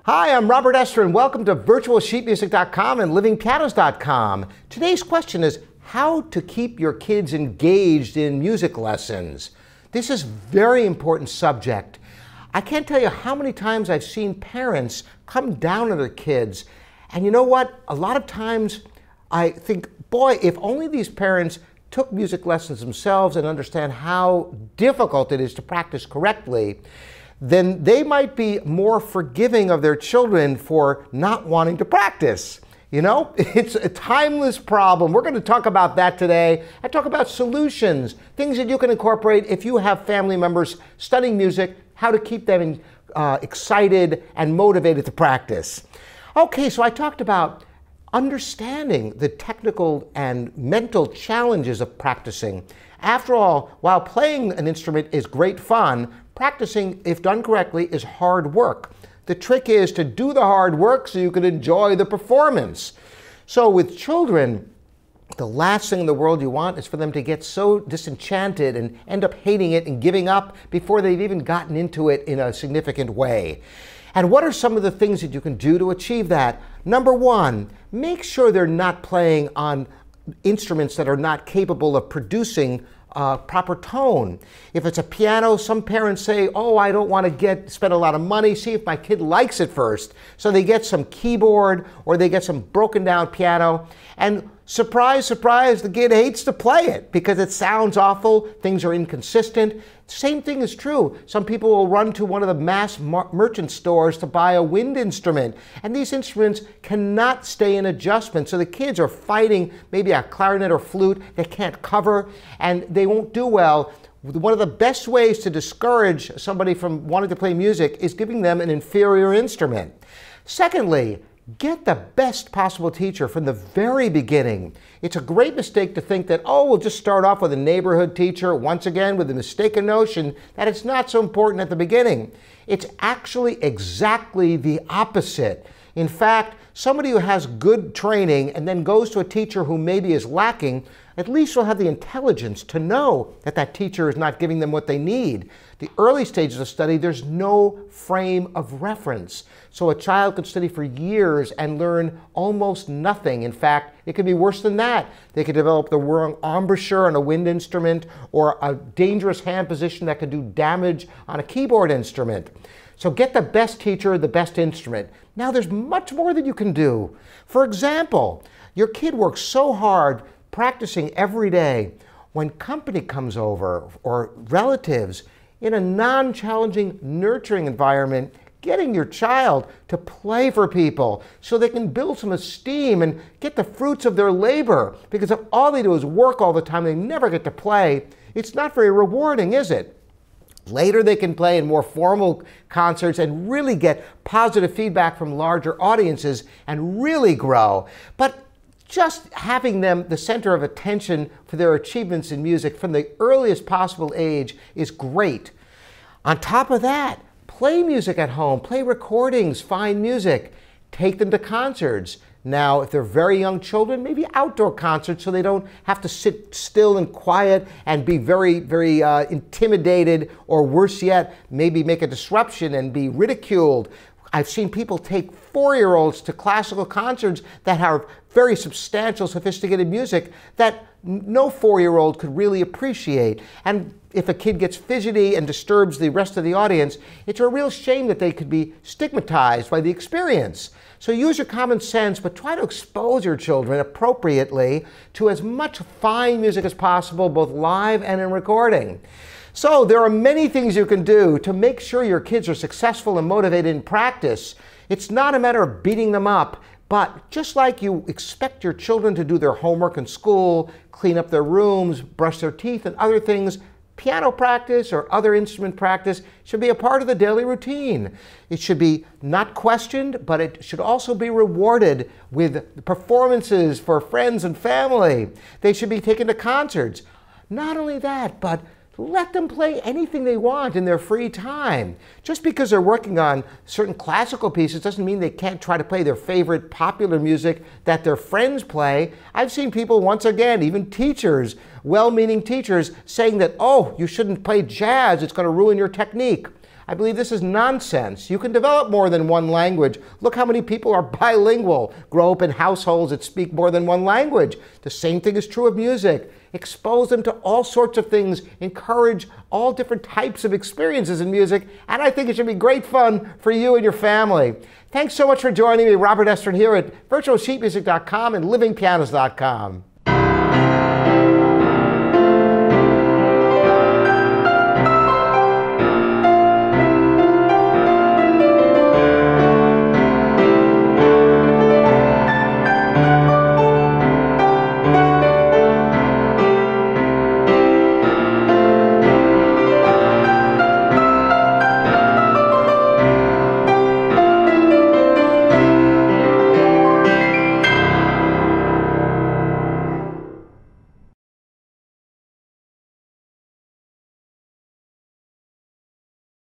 Hi, I'm Robert Estrin, and welcome to virtualsheetmusic.com and livingpianos.com. Today's question is how to keep your kids engaged in music lessons. This is a very important subject. I can't tell you how many times I've seen parents come down on their kids, and you know what? A lot of times I think, boy, if only these parents took music lessons themselves and understand how difficult it is to practice correctly, then they might be more forgiving of their children for not wanting to practice. You know, it's a timeless problem. We're going to talk about that today. I talk about solutions, things that you can incorporate if you have family members studying music, how to keep them excited and motivated to practice. Okay, so I talked about understanding the technical and mental challenges of practicing. After all, while playing an instrument is great fun, practicing, if done correctly, is hard work. The trick is to do the hard work so you can enjoy the performance. So with children, the last thing in the world you want is for them to get so disenchanted and end up hating it and giving up before they've even gotten into it in a significant way. And what are some of the things that you can do to achieve that? Number one, make sure they're not playing on instruments that are not capable of producing proper tone. If it's a piano, some parents say, oh, I don't want to spend a lot of money, see if my kid likes it first. So they get some keyboard or they get some broken down piano, and surprise, surprise, the kid hates to play it because it sounds awful, things are inconsistent. Same thing is true. Some people will run to one of the mass merchant stores to buy a wind instrument, and these instruments cannot stay in adjustment, so the kids are fighting maybe a clarinet or flute they can't cover, and they won't do well. One of the best ways to discourage somebody from wanting to play music is giving them an inferior instrument. Secondly, get the best possible teacher from the very beginning. It's a great mistake to think that, oh, we'll just start off with a neighborhood teacher, once again with the mistaken notion that it's not so important at the beginning. It's actually exactly the opposite. In fact, somebody who has good training and then goes to a teacher who maybe is lacking, at least will have the intelligence to know that that teacher is not giving them what they need. The early stages of study, there's no frame of reference. So a child could study for years and learn almost nothing. In fact, it could be worse than that. They could develop the wrong embouchure on a wind instrument or a dangerous hand position that could do damage on a keyboard instrument. So get the best teacher, the best instrument. Now there's much more that you can do. For example, your kid works so hard practicing every day. When company comes over or relatives, in a non-challenging, nurturing environment, getting your child to play for people so they can build some esteem and get the fruits of their labor. Because if all they do is work all the time, they never get to play, it's not very rewarding, is it? Later they can play in more formal concerts and really get positive feedback from larger audiences and really grow. But just having them the center of attention for their achievements in music from the earliest possible age is great. On top of that, play music at home, play recordings, find music, take them to concerts. Now, if they're very young children, maybe outdoor concerts so they don't have to sit still and quiet and be very, very intimidated, or worse yet, maybe make a disruption and be ridiculed. I've seen people take 4-year-olds to classical concerts that have very substantial, sophisticated music that no 4-year-old could really appreciate. And if a kid gets fidgety and disturbs the rest of the audience, it's a real shame that they could be stigmatized by the experience. So use your common sense, but try to expose your children appropriately to as much fine music as possible, both live and in recording. So there are many things you can do to make sure your kids are successful and motivated in practice. It's not a matter of beating them up, but just like you expect your children to do their homework in school, clean up their rooms, brush their teeth, and other things, piano practice or other instrument practice should be a part of the daily routine. It should be not questioned, but it should also be rewarded with performances for friends and family. They should be taken to concerts. Not only that, but let them play anything they want in their free time. Just because they're working on certain classical pieces doesn't mean they can't try to play their favorite popular music that their friends play. I've seen people, once again, even teachers, well-meaning teachers, saying that, oh, you shouldn't play jazz, it's going to ruin your technique. I believe this is nonsense. You can develop more than one language. Look how many people are bilingual, grow up in households that speak more than one language. The same thing is true of music. Expose them to all sorts of things, encourage all different types of experiences in music, and I think it should be great fun for you and your family. Thanks so much for joining me, Robert Estrin, here at virtualsheetmusic.com and livingpianos.com.